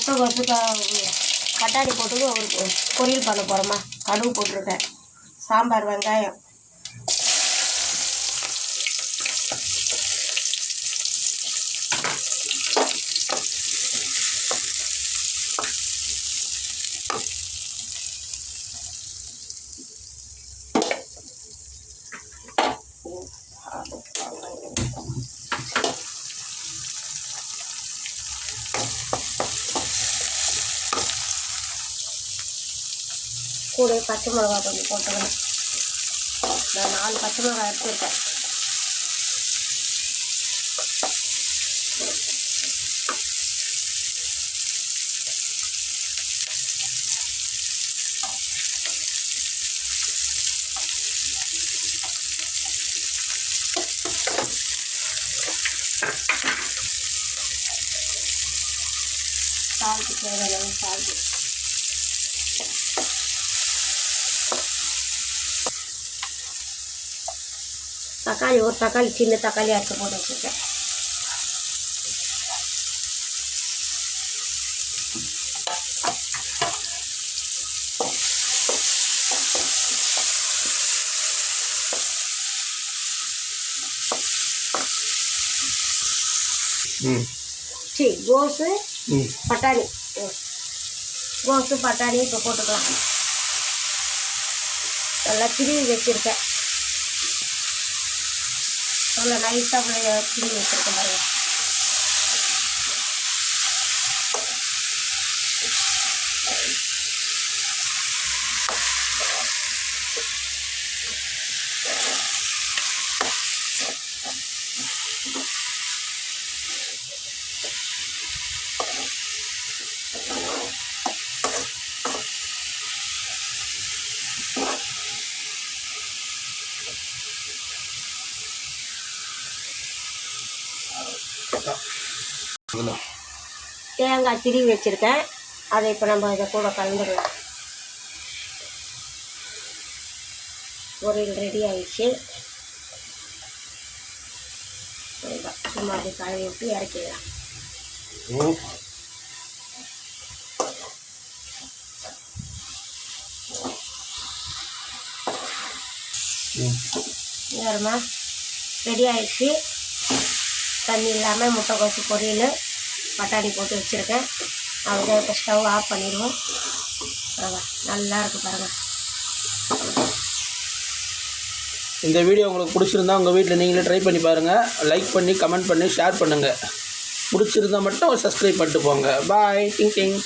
முட்டைகோசு பட்டாணி போட்டு ஒரு பொரியல் பண்ண போகிறோமா. கடுகு போட்டிருக்கேன். சாம்பார் வெங்காயம் கூட பச்சை மிளகா கொஞ்சம் போட்டுக்கணும். நான் 4 பச்சை மிளகா எடுத்துருக்கேன். சால்ட்டு தேவையான சால்ட்டு. தக்காளி ஒரு தக்காளி சின்ன தக்காளி அரைச்சி போட்டு வச்சுருக்கேன். கோஸு பட்டாணி இப்போ போட்டுக்கலாம். நல்லா திருவி வச்சுருக்கேன். நல்லா நைஸாக திருவி வச்சுருக்கேன் பாருங்க. தேங்காய் திருவி வச்சுருக்கேன். அதை இப்போ நம்ம இதை கூட கலந்துடலாம். பொரியல் ரெடி ஆகிடுச்சு. சும்மா அப்படி கழுவி விட்டு இறக்கிடலாம். வேறுமா ரெடி ஆகிடுச்சு. தண்ணி இல்லாமல் முட்டைக்கோசு பொரியல் பட்டாணி போட்டு வச்சுருக்கேன். அவ்வளோதான். இப்போ ஸ்டவ் ஆஃப் பண்ணிடுவோம். நல்லா இருக்குது பாருங்கள். இந்த வீடியோ உங்களுக்கு பிடிச்சிருந்தா உங்கள் வீட்டில் நீங்களே ட்ரை பண்ணி பாருங்கள். லைக் பண்ணி கமெண்ட் பண்ணி ஷேர் பண்ணுங்கள். பிடிச்சிருந்தா மட்டும் சப்ஸ்கிரைப் பண்ணிட்டு போங்க. பாய். டிங் டிங்.